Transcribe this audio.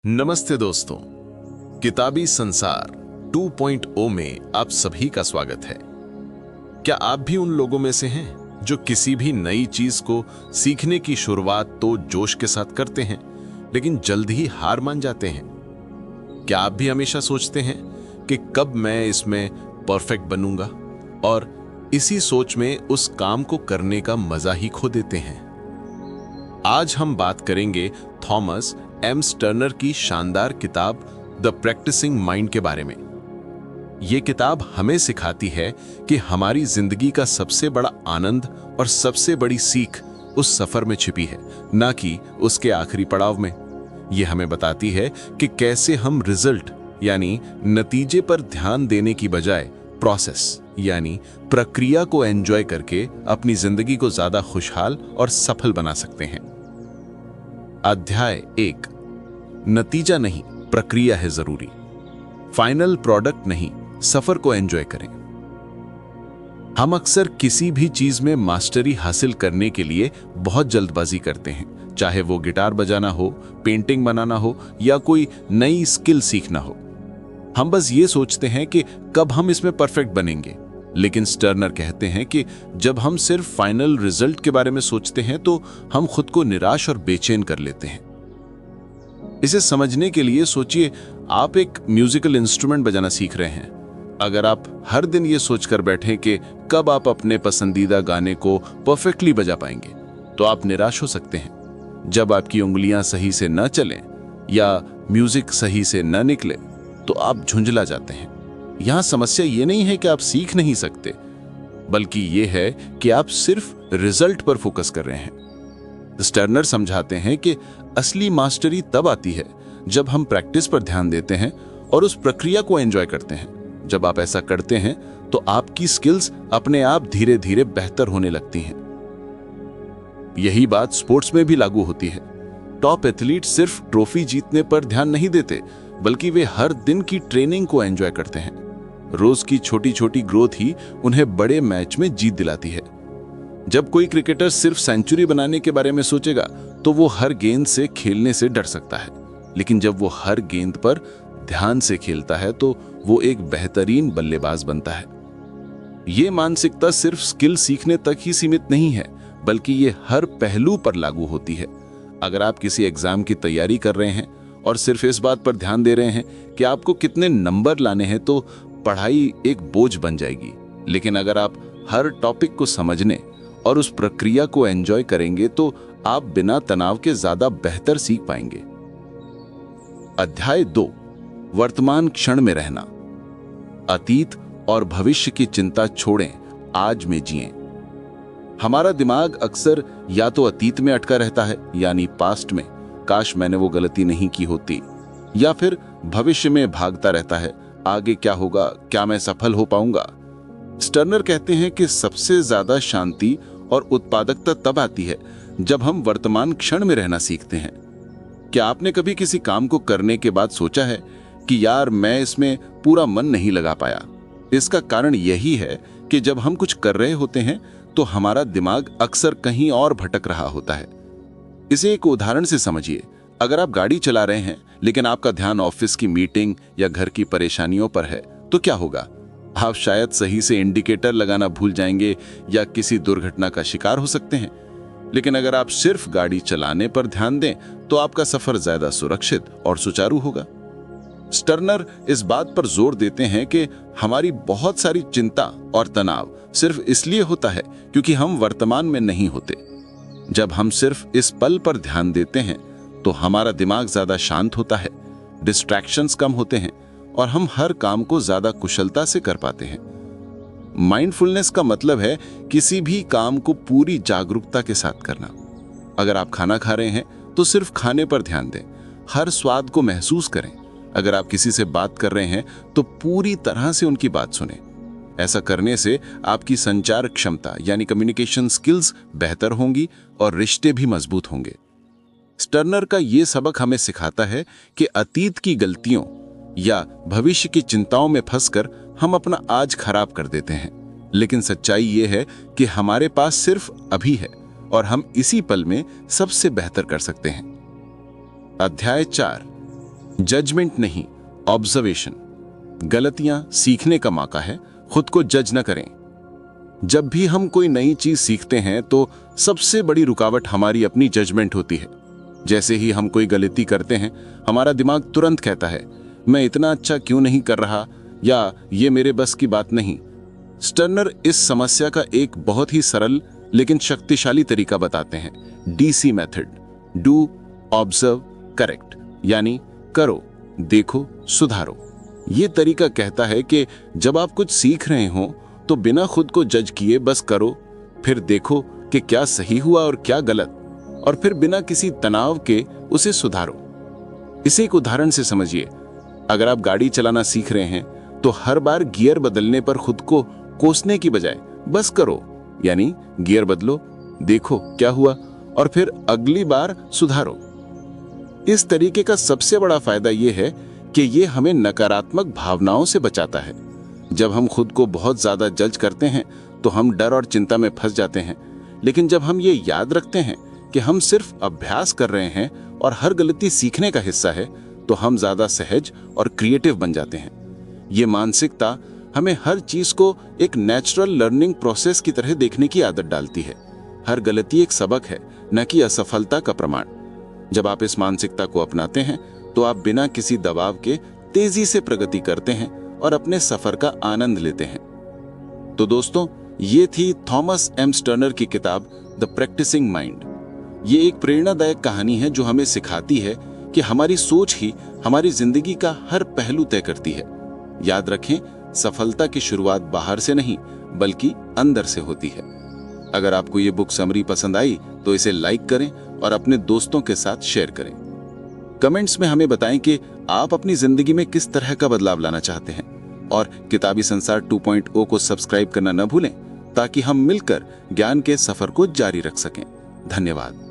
नमस्ते दोस्तों, किताबी संसार 2.0 में आप सभी का स्वागत है। क्या आप भी उन लोगों में से हैं जो किसी भी नई चीज को सीखने की शुरुआत तो जोश के साथ करते हैं, लेकिन जल्द ही हार मान जाते हैं? क्या आप भी हमेशा सोचते हैं कि कब मैं इसमें परफेक्ट बनूंगा, और इसी सोच में उस काम को करने का मजा ही खो देते हैं? आज हम बात करेंगे थॉमस एम स्टर्नर की शानदार किताब द प्रैक्टिसिंग माइंड के बारे में। यह किताब हमें सिखाती है कि हमारी जिंदगी का सबसे बड़ा आनंद और सबसे बड़ी सीख उस सफर में छिपी है, ना कि उसके आखिरी पड़ाव में। यह हमें बताती है कि कैसे हम रिजल्ट यानी नतीजे पर ध्यान देने की बजाय प्रोसेस यानी प्रक्रिया को एंजॉय करके अपनी जिंदगी को ज्यादा खुशहाल और सफल बना सकते हैं। अध्याय 1, नतीजा नहीं, प्रक्रिया है जरूरी। फाइनल प्रोडक्ट नहीं, सफर को एंजॉय करें। हम अक्सर किसी भी चीज में मास्टरी हासिल करने के लिए बहुत जल्दबाजी करते हैं, चाहे वो गिटार बजाना हो, पेंटिंग बनाना हो या कोई नई स्किल सीखना हो। हम बस ये सोचते हैं कि कब हम इसमें परफेक्ट बनेंगे। लेकिन स्टर्नर कहते हैं कि जब हम सिर्फ फाइनल रिजल्ट के बारे में सोचते हैं तो हम खुद को निराश और बेचैन कर लेते हैं। इसे समझने के लिए सोचिए, आप एक म्यूजिकल इंस्ट्रूमेंट बजाना सीख रहे हैं। अगर आप हर दिन ये सोचकर बैठें कि कब आप अपने पसंदीदा गाने को परफेक्टली बजा पाएंगे, तो आप निराश हो सकते हैं। जब आपकी उंगलियां सही से न चलें या म्यूजिक सही से न निकले, तो आप झुंझला जाते हैं। यहां समस्या ये नहीं है कि आप सीख नहीं सकते, बल्कि ये है कि आप सिर्फ रिजल्ट पर फोकस कर रहे हैं। स्टर्नर समझाते हैं कि असली मास्टरी तब आती है जब हम प्रैक्टिस पर ध्यान देते हैं और उस प्रक्रिया को एंजॉय करते हैं। जब आप ऐसा करते हैं तो आपकी स्किल्स अपने आप धीरे धीरे बेहतर होने लगती हैं। यही बात स्पोर्ट्स में भी लागू होती है। टॉप एथलीट सिर्फ ट्रॉफी जीतने पर ध्यान नहीं देते, बल्कि वे हर दिन की ट्रेनिंग को एंजॉय करते हैं। रोज की छोटी छोटी ग्रोथ ही उन्हें बड़े मैच में जीत दिलाती है। जब कोई क्रिकेटर सिर्फ सेंचुरी बनाने के बारे में सोचेगा तो वो हर गेंद से खेलने से डर सकता है, लेकिन जब वो हर गेंद पर ध्यान से खेलता है तो वो एक बेहतरीन बल्लेबाज बनता है। ये मानसिकता सिर्फ स्किल सीखने तक ही सीमित नहीं है, बल्कि ये हर पहलू पर लागू होती है। अगर आप किसी एग्जाम की तैयारी कर रहे हैं और सिर्फ इस बात पर ध्यान दे रहे हैं कि आपको कितने नंबर लाने हैं, तो पढ़ाई एक बोझ बन जाएगी। लेकिन अगर आप हर टॉपिक को समझने और उस प्रक्रिया को एंजॉय करेंगे तो आप बिना तनाव के ज्यादा बेहतर सीख पाएंगे। अध्याय 2, वर्तमान क्षण में रहना। अतीत और भविष्य की चिंता छोड़ें, आज में जिएं। हमारा दिमाग अक्सर या तो अतीत में अटका रहता है, यानी पास्ट में, काश मैंने वो गलती नहीं की होती, या फिर भविष्य में भागता रहता है, आगे क्या होगा, क्या मैं सफल हो पाऊंगा। स्टर्नर कहते हैं कि सबसे ज्यादा शांति और उत्पादकता तब आती है जब हम वर्तमान क्षण में रहना सीखते हैं। क्या आपने कभी किसी काम को करने के बाद सोचा है कि यार मैं इसमें पूरा मन नहीं लगा पाया? इसका कारण यही है कि जब हम कुछ कर रहे होते हैं तो हमारा दिमाग अक्सर कहीं और भटक रहा होता है। इसे एक उदाहरण से समझिए। अगर आप गाड़ी चला रहे हैं लेकिन आपका ध्यान ऑफिस की मीटिंग या घर की परेशानियों पर है, तो क्या होगा? आप शायद सही से इंडिकेटर लगाना भूल जाएंगे या किसी दुर्घटना का शिकार हो सकते हैं। लेकिन अगर आप सिर्फ गाड़ी चलाने पर ध्यान दें तो आपका सफर ज्यादा सुरक्षित और सुचारू होगा। स्टर्नर इस बात पर जोर देते हैं कि हमारी बहुत सारी चिंता और तनाव सिर्फ इसलिए होता है क्योंकि हम वर्तमान में नहीं होते। जब हम सिर्फ इस पल पर ध्यान देते हैं तो हमारा दिमाग ज्यादा शांत होता है, डिस्ट्रैक्शंस कम होते हैं और हम हर काम को ज्यादा कुशलता से कर पाते हैं। माइंडफुलनेस का मतलब है किसी भी काम को पूरी जागरूकता के साथ करना। अगर आप खाना खा रहे हैं तो सिर्फ खाने पर ध्यान दें, हर स्वाद को महसूस करें। अगर आप किसी से बात कर रहे हैं तो पूरी तरह से उनकी बात सुनें। ऐसा करने से आपकी संचार क्षमता यानी कम्युनिकेशन स्किल्स बेहतर होंगी और रिश्ते भी मजबूत होंगे। स्टर्नर का ये सबक हमें सिखाता है कि अतीत की गलतियों या भविष्य की चिंताओं में फंसकर हम अपना आज खराब कर देते हैं। लेकिन सच्चाई ये है कि हमारे पास सिर्फ अभी है और हम इसी पल में सबसे बेहतर कर सकते हैं। अध्याय 4, जजमेंट नहीं, ऑब्जर्वेशन। गलतियां सीखने का मौका है, खुद को जज न करें। जब भी हम कोई नई चीज सीखते हैं तो सबसे बड़ी रुकावट हमारी अपनी जजमेंट होती है। जैसे ही हम कोई गलती करते हैं, हमारा दिमाग तुरंत कहता है, मैं इतना अच्छा क्यों नहीं कर रहा, या ये मेरे बस की बात नहीं। स्टर्नर इस समस्या का एक बहुत ही सरल लेकिन शक्तिशाली तरीका बताते हैं, DC method, do, observe, correct, यानी करो, देखो, सुधारो। ये तरीका कहता है कि जब आप कुछ सीख रहे हो तो बिना खुद को जज किए बस करो, फिर देखो कि क्या सही हुआ और क्या गलत, और फिर बिना किसी तनाव के उसे सुधारो। इसे एक उदाहरण से समझिए। अगर आप गाड़ी चलाना सीख रहे हैं तो हर बार गियर बदलने पर खुद को कोसने की बजाय बस करो, यानी गियर बदलो, देखो क्या हुआ, और फिर अगली बार सुधारो। इस तरीके का सबसे बड़ा फायदा यह है कि यह हमें नकारात्मक भावनाओं से बचाता है। जब हम खुद को बहुत ज्यादा जज करते हैं तो हम डर और चिंता में फंस जाते हैं, लेकिन जब हम ये याद रखते हैं कि हम सिर्फ अभ्यास कर रहे हैं और हर गलती सीखने का हिस्सा है, तो हम ज्यादा सहज और क्रिएटिव बन जाते हैं। ये मानसिकता हमें हर चीज को एक नेचुरल लर्निंग प्रोसेस की तरह देखने की आदत डालती है। हर गलती एक सबक है, न कि असफलता का प्रमाण। जब आप इस मानसिकता को अपनाते हैं तो आप बिना किसी दबाव के तेजी से प्रगति करते हैं और अपने सफर का आनंद लेते हैं। तो दोस्तों, ये थी थॉमस एम स्टर्नर की किताब द प्रैक्टिसिंग माइंड। ये एक प्रेरणादायक कहानी है जो हमें सिखाती है कि हमारी सोच ही हमारी जिंदगी का हर पहलू तय करती है। याद रखें, सफलता की शुरुआत बाहर से नहीं बल्कि अंदर से होती है। अगर आपको ये बुक समरी पसंद आई तो इसे लाइक करें और अपने दोस्तों के साथ शेयर करें। कमेंट्स में हमें बताएं कि आप अपनी जिंदगी में किस तरह का बदलाव लाना चाहते हैं, और किताबी संसार 2.0 को सब्सक्राइब करना न भूलें ताकि हम मिलकर ज्ञान के सफर को जारी रख सकें। धन्यवाद।